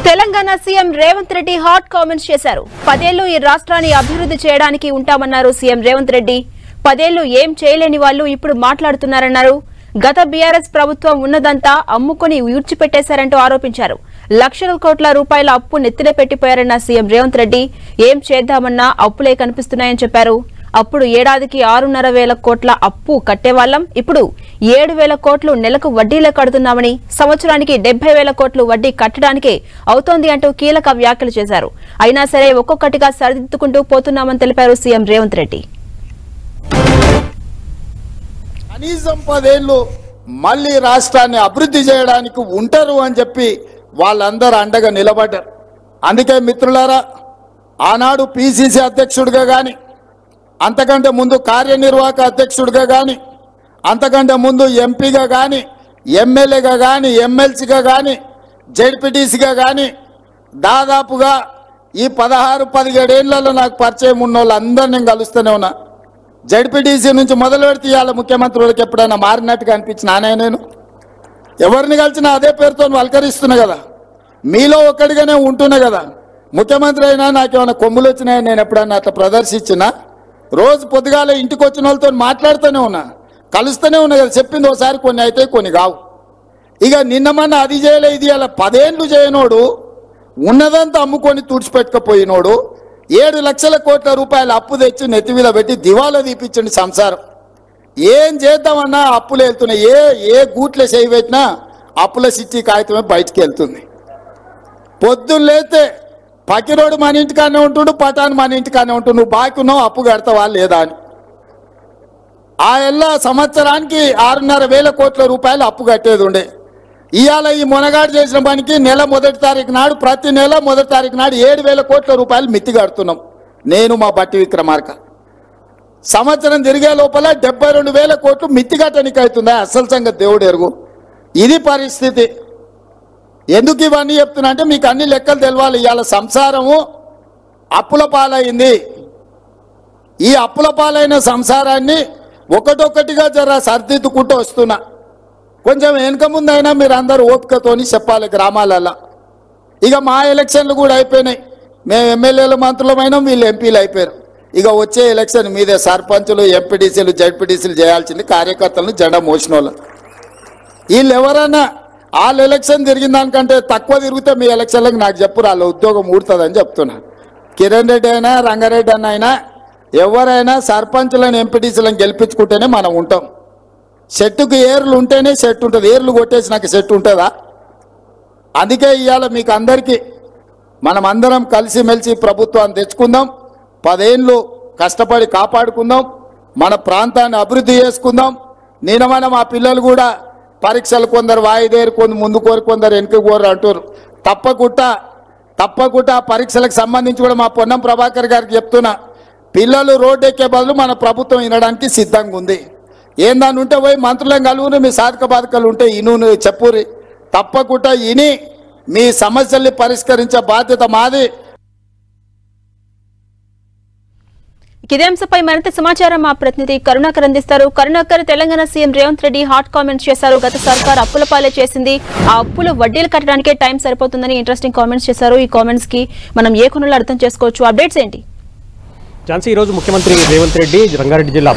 Telangana CM Revanth Reddy hot comments చేశారు. 10 ఏళ్లు ఈ రాష్ట్రాన్ని అభివృద్ధి చేయడానికి ఉంటామన్నారు సీఎం రేవంత్ రెడ్డి. 10 ఏళ్లు ఏం చేయలేని వాళ్ళు ఇప్పుడు మాట్లాడుతున్నారన్నారు. గత బీఆర్ఎస్ ప్రభుత్వం ఉన్నదంతా అమ్ముకొని ఊడ్చిపెట్టేశారంటూ ఆరోపించారు. లక్షల కోట్ల రూపాయల అప్పు నెత్తిన పెట్టిపోయారన్న సీఎం రేవంత్ రెడ్డి ఏం చేద్దామన్నా అప్పులే కనిపిస్తున్నాయని చెప్పారు. అప్పుడు ఏడాదికి 6,500 కోట్ల అప్పు కట్టేవాళ్లం, ఇప్పుడు 7,000 కోట్లు నెలకు వడ్డీలే కడుతున్నామని, సంవత్సరానికి 70,000 కోట్లు వడ్డీ కట్టడానికే అవుతోంది అంటూ కీలక వ్యాఖ్యలు చేశారు. అయినా సరే ఒక్కొక్కటిగా సరిదిద్దుకుంటూ పోతున్నామని తెలిపారు సీఎం రేవంత్ రెడ్డి. కనీసం 10 ఏళ్లు మళ్ళీ రాష్ట్రాన్ని అభివృద్ధి చేయడానికి ఉంటారు అని చెప్పి వాళ్ళందరూ అండగా నిలబడ్డారు. అందుకే మిత్రులారా, ఆనాడు పిసిసి అధ్యక్షుడిగా కానీ, అంతకంటే ముందు కార్యనిర్వాహక అధ్యక్షుడిగా కానీ, అంతకంటే ముందు ఎంపీగా కానీ, ఎమ్మెల్యేగా కానీ, ఎమ్మెల్సీగా కానీ, జెడ్పీటీసీగా కానీ దాదాపుగా ఈ 16-17 ఏళ్లలో నాకు పరిచయం ఉన్న వాళ్ళందరూ నేను కలుస్తూనే ఉన్నా. జెడ్పీటీసీ నుంచి మొదలు పెడితే ఇవాళ ముఖ్యమంత్రులకు ఎప్పుడైనా మారినట్టుగా అనిపించిన నేను ఎవరిని కలిసినా అదే పేరుతో వల్కరిస్తున్నా కదా, మీలో ఒక్కడిగానే ఉంటున్నా కదా. ముఖ్యమంత్రి అయినా నాకేమైనా కొమ్ములు వచ్చినాయని నేను ఎప్పుడన్నా అట్లా ప్రదర్శించినా? రోజు పొద్దుగాల ఇంటికి వచ్చిన వాళ్ళతో మాట్లాడుతూనే ఉన్నా, కలుస్తూనే ఉన్నా కదా. చెప్పింది ఒకసారి కొన్ని అయితే కొన్ని కావు. ఇక నిన్నమన్నా అది చేయలే, ఇది అలా 10 ఏళ్ళు చేయనోడు, ఉన్నదంతా అమ్ముకొని తుడిచిపెట్టుకపోయినోడు 7 లక్షల కోట్ల రూపాయల అప్పు తెచ్చి నెత్తిమీద పెట్టి దివాలా తీపించండి సంసారం. ఏం చేద్దామన్నా అప్పులు వెళ్తున్నాయి. ఏ గూట్లే చేయి పెట్టినా అప్పుల సిట్టి కాగితమే బయటికి వెళ్తుంది. పొద్దున్న లేతే పకిరోడు మన ఇంటికానే ఉంటుండు, పటాన్ మన ఇంటికానే ఉంటుండు. నువ్వు బాకీ ఉన్నావు, అప్పు కడతావా లేదా అని. ఆ ఎల్లా సంవత్సరానికి 6,500 కోట్ల రూపాయలు అప్పు కట్టేది ఉండే. ఇవాళ ఈ మునగాడు చేసిన పనికి నెల 1వ తారీఖు నాడు, ప్రతి నెల 1వ తారీఖు నాడు 7,000 కోట్ల రూపాయలు మిత్తి కడుతున్నాం నేను, మా బట్టి విక్రమార్క. సంవత్సరం తిరిగే లోపల 72,000 కోట్లు మిత్తి కట్టడానికి అవుతుందా? అసలు సంగతి దేవుడు ఎరుగు. ఇది పరిస్థితి. ఎందుకు ఇవన్నీ చెప్తున్నా అంటే మీకు అన్ని లెక్కలు తెలవాలి. ఇవాళ సంసారము అప్పుల పాలైంది. ఈ అప్పుల పాలైన సంసారాన్ని ఒకటొక్కటిగా జర సరిదిద్దుకుంటూ వస్తున్నా. కొంచెం వెనుక ముందైనా మీరు అందరూ ఓపికతోని చెప్పాలి గ్రామాలలో. ఇక మా ఎలక్షన్లు కూడా అయిపోయినాయి. మేము ఎమ్మెల్యేలు మంత్రులమైనా, వీళ్ళు ఎంపీలు అయిపోయారు. ఇక వచ్చే ఎలక్షన్ మీదే సర్పంచులు, ఎంపీటీసీలు, జడ్పీటీసీలు చేయాల్సింది కార్యకర్తలను జెండా మోసిన వాళ్ళు. వీళ్ళు ఎవరైనా వాళ్ళ ఎలక్షన్ తిరిగిన దానికంటే తక్కువ తిరిగితే మీ ఎలక్షన్లకు నాకు చెప్పు, వాళ్ళ ఉద్యోగం ఊడుతుందని చెప్తున్నా. కిరణ్ రెడ్డి అయినా, రంగారెడ్డి అన్న అయినా, ఎవరైనా సర్పంచులను, ఎంపీటీసీలను గెలిపించుకుంటేనే మనం ఉంటాం. చెట్టుకు ఏర్లు ఉంటేనే చెట్టు ఉంటుంది. ఏర్లు కొట్టేసి నాకు చెట్టు ఉంటుందా? అందుకే ఇవాళ మీకు అందరికీ మనం అందరం కలిసిమెలిసి ప్రభుత్వాన్ని తెచ్చుకుందాం. 10 ఏళ్ళు కష్టపడి కాపాడుకుందాం. మన ప్రాంతాన్ని అభివృద్ధి చేసుకుందాం. నేను మా పిల్లలు కూడా పరీక్షలు కొందరు వాయిదేరు, కొందరు ముందు కోరు, కొందరు వెనుక కోరు అంటారు. తప్పకుండా పరీక్షలకు సంబంధించి కూడా మా పొన్నం ప్రభాకర్ గారికి చెప్తున్నా, పిల్లలు రోడ్డు ఎక్కే బదులు మన ప్రభుత్వం వినడానికి సిద్ధంగా ఉంది. ఏందాన్ని ఉంటే పోయి మంత్రులను కలువుని, మీ సాధక బాధకాలు ఉంటే ఇను చెప్పురి. తప్పకుండా ఇని మీ సమస్యల్ని పరిష్కరించే బాధ్యత మాది. ఇదే అంశంపై మరింత సమాచారం మా ప్రతినిధి కరుణాకర్ అందిస్తారు. Karunakar, Telangana CM Revanth Reddy hot comments చేశారు. గత సర్కార్ అప్పుల పాలే చేసింది, ఆ అప్పులు వడ్డీలు కట్టడానికే టైం సరిపోతుందని ఇంట్రెస్టింగ్ కామెంట్స్ చేశారు. ఈ కామెంట్స్ కి మనం ఏ కొనలో అర్థం చేసుకోవచ్చు? అప్డేట్స్ ఏంటి? ఝాన్సీ, ఈరోజు ముఖ్యమంత్రి రేవంత్ రెడ్డి రంగారెడ్డి జిల్లా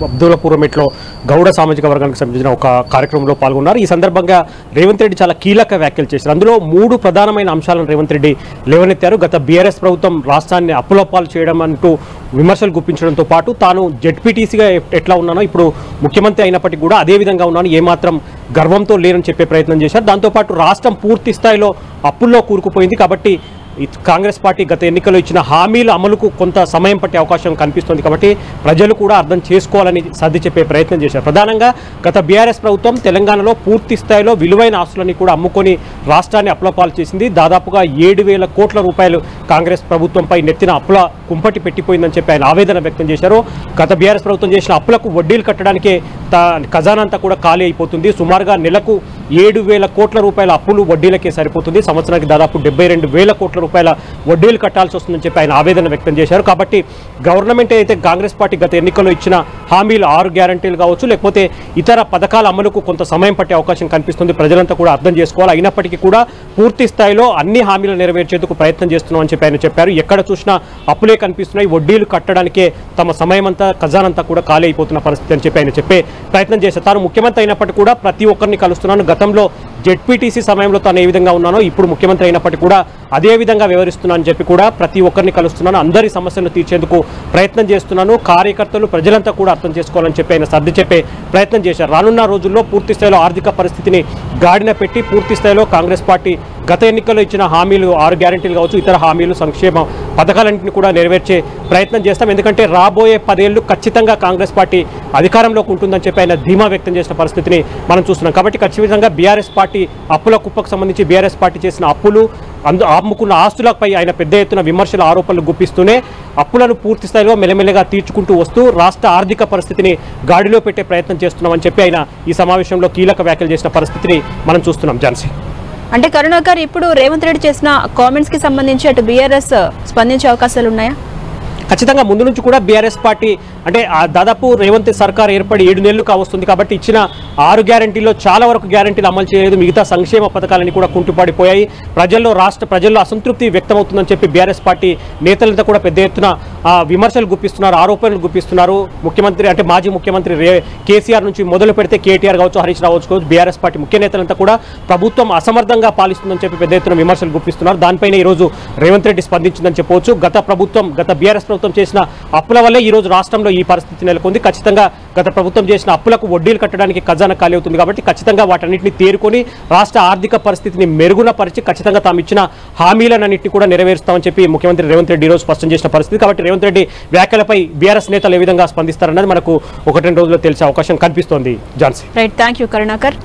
అబ్దుల్లాపూర్మెట్లో గౌడ సామాజిక వర్గానికి సంబంధించిన ఒక కార్యక్రమంలో పాల్గొన్నారు. ఈ సందర్భంగా రేవంత్ రెడ్డి చాలా కీలక వ్యాఖ్యలు చేశారు. అందులో 3 ప్రధానమైన అంశాలను రేవంత్ రెడ్డి లేవనెత్తారు. గత బీఆర్ఎస్ ప్రభుత్వం రాష్ట్రాన్ని అప్పులపాలు చేయడం అంటూ విమర్శలు గుప్పించడంతో పాటు తాను జెడ్పీటీసీగా ఎట్లా ఉన్నానో ఇప్పుడు ముఖ్యమంత్రి అయినప్పటికీ కూడా అదే విధంగా ఉన్నాను, ఏమాత్రం గర్వంతో లేనని చెప్పే ప్రయత్నం చేశారు. దాంతోపాటు రాష్ట్రం పూర్తి స్థాయిలో అప్పుల్లో కూరుకుపోయింది కాబట్టి కాంగ్రెస్ పార్టీ గత ఎన్నికల్లో ఇచ్చిన హామీల అమలుకు కొంత సమయం పట్టే అవకాశం కనిపిస్తోంది. కాబట్టి ప్రజలు కూడా అర్థం చేసుకోవాలని సర్ది చెప్పే ప్రయత్నం చేశారు. ప్రధానంగా గత బీఆర్ఎస్ ప్రభుత్వం తెలంగాణలో పూర్తి స్థాయిలో విలువైన ఆస్తులని కూడా అమ్ముకొని రాష్ట్రాన్ని అప్పులపాలు చేసింది. దాదాపుగా 7,000 కోట్ల రూపాయలు కాంగ్రెస్ ప్రభుత్వంపై నెత్తిన అప్పుల కుంపటి పెట్టిపోయిందని చెప్పి ఆయన ఆవేదన వ్యక్తం చేశారు. గత బీఆర్ఎస్ ప్రభుత్వం చేసిన అప్పులకు వడ్డీలు కట్టడానికే ఖజానా అంతా కూడా ఖాళీ అయిపోతుంది. సుమారుగా నెలకు 7,000 కోట్ల రూపాయల అప్పులు వడ్డీలకే సరిపోతుంది. సంవత్సరానికి దాదాపు 72,000 కోట్ల రూపాయల వడ్డీలు కట్టాల్సి వస్తుందని చెప్పి ఆయన ఆవేదన వ్యక్తం చేశారు. కాబట్టి గవర్నమెంట్ అయితే కాంగ్రెస్ పార్టీ గత ఎన్నికల్లో ఇచ్చిన హామీలు 6 గ్యారంటీలు కావచ్చు, లేకపోతే ఇతర పథకాల అమలుకు కొంత సమయం పట్టే అవకాశం కనిపిస్తుంది. ప్రజలంతా కూడా అర్థం చేసుకోవాలి. అయినప్పటికీ కూడా పూర్తి స్థాయిలో అన్ని హామీలు నెరవేర్చేందుకు ప్రయత్నం చేస్తున్నాం అని చెప్పి ఆయన చెప్పారు. ఎక్కడ చూసినా అప్పులే కనిపిస్తున్నాయి. వడ్డీలు కట్టడానికే తమ సమయం అంతా ఖజానంతా కూడా ఖాళీ అయిపోతున్న పరిస్థితి అని చెప్పి ఆయన చెప్పే ప్రయత్నం చేశారు. తాను ముఖ్యమంత్రి అయినప్పటికీ కూడా ప్రతి ఒక్కరిని కలుస్తున్నాను. గతంలో జెడ్పీటీసీ సమయంలో తాను ఏ విధంగా ఉన్నానో ఇప్పుడు ముఖ్యమంత్రి అయినప్పటికీ కూడా అదే విధంగా వ్యవహరిస్తున్నాను అని చెప్పి కూడా ప్రతి ఒక్కరిని కలుస్తున్నాను. అందరి సమస్యలను తీర్చేందుకు ప్రయత్నం చేస్తున్నాను. కార్యకర్తలు ప్రజలంతా కూడా అర్థం చేసుకోవాలని చెప్పి ఆయన సర్ది చెప్పే ప్రయత్నం చేశారు. రానున్న రోజుల్లో పూర్తి స్థాయిలో ఆర్థిక పరిస్థితిని గాడిన పెట్టి పూర్తి స్థాయిలో కాంగ్రెస్ పార్టీ గత ఎన్నికల్లో ఇచ్చిన హామీలు 6 గ్యారెంటీలు కావచ్చు, ఇతర హామీలు, సంక్షేమ పథకాలన్నింటినీ కూడా నెరవేర్చే ప్రయత్నం చేస్తాం. ఎందుకంటే రాబోయే 10 ఏళ్లు ఖచ్చితంగా కాంగ్రెస్ పార్టీ అధికారంలోకి ఉంటుందని చెప్పి ఆయన ధీమా వ్యక్తం చేసిన పరిస్థితిని మనం చూస్తున్నాం. కాబట్టి ఖచ్చితంగా బీఆర్ఎస్ పార్టీ అప్పుల కుప్పకు సంబంధించి బీఆర్ఎస్ పార్టీ చేసిన అప్పులు, అమ్ముకున్న ఆస్తులపై ఆయన పెద్ద ఎత్తున విమర్శల ఆరోపణలు గుప్పిస్తూనే అప్పులను పూర్తి స్థాయిలో మెల్లమెల్లగా తీర్చుకుంటూ వస్తూ రాష్ట్ర ఆర్థిక పరిస్థితిని గాడిలో పెట్టే ప్రయత్నం చేస్తున్నామని చెప్పి ఆయన ఈ సమావేశంలో కీలక వ్యాఖ్యలు చేసిన పరిస్థితిని మనం చూస్తున్నాం. ఝాన్సీ, అంటే కరుణాకర్, ఇప్పుడు రేవంత్ రెడ్డి చేసిన కామెంట్స్ కి సంబంధించి అటు బీఆర్ఎస్ స్పందించే అవకాశాలు ఉన్నాయా? ఖచ్చితంగా ముందు నుంచి కూడా బీఆర్ఎస్ పార్టీ అంటే దాదాపు రేవంత్ సర్కార్ ఏర్పడి 7 నెలలు కావస్తుంది. కాబట్టి ఇచ్చిన 6 గ్యారెంటీల్లో చాలా వరకు గ్యారెంటీలు అమలు చేయలేదు. మిగతా సంక్షేమ పథకాలన్నీ కూడా కుంటుపడిపోయాయి. రాష్ట్ర ప్రజల్లో అసంతృప్తి వ్యక్తమవుతుందని చెప్పి బీఆర్ఎస్ పార్టీ నేతలంతా కూడా పెద్ద ఎత్తున విమర్శలు గుప్పిస్తున్నారు, ఆరోపణలు గుప్పిస్తున్నారు. ముఖ్యమంత్రి అంటే మాజీ ముఖ్యమంత్రి కేసీఆర్ నుంచి మొదలు పెడితే కేటీఆర్ కావచ్చు, హరీష్ రావు కావచ్చు, బీఆర్ఎస్ పార్టీ ముఖ్య నేతలంతా కూడా ప్రభుత్వం అసమర్థంగా పాలిస్తుందని చెప్పి పెద్ద ఎత్తున విమర్శలు గుప్పిస్తున్నారు. దానిపైన ఈరోజు రేవంత్ రెడ్డి స్పందించిందని చెప్పవచ్చు. గత బీఆర్ఎస్ ప్రభుత్వం చేసిన అప్పుల వల్లే ఈ రోజు రాష్ట్రంలో ఈ పరిస్థితి నెలకొంది. ఖచ్చితంగా గత ప్రభుత్వం చేసిన అప్పులకు వడ్డీలు కట్టడానికి ఖజానా ఖాళీ అవుతుంది. కాబట్టి ఖచ్చితంగా వాటన్నింటినీ తేరుకొని రాష్ట్ర ఆర్థిక పరిస్థితిని మెరుగున పరిచి ఖచ్చితంగా తాము ఇచ్చిన హామీలన్నింటినీ కూడా నెరవేరుస్తామని చెప్పి ముఖ్యమంత్రి రేవంత్ రెడ్డి ఈరోజు స్పష్టం చేసిన పరిస్థితి. కాబట్టి రేవంత్ రెడ్డి వ్యాఖ్యలపై బీఆర్ఎస్ నేతలు ఏ విధంగా స్పందిస్తారన్నది మనకు 1-2 రోజుల్లో తెలిసే అవకాశం కనిపిస్తోంది. Jhansi, right, thank you Karunakar.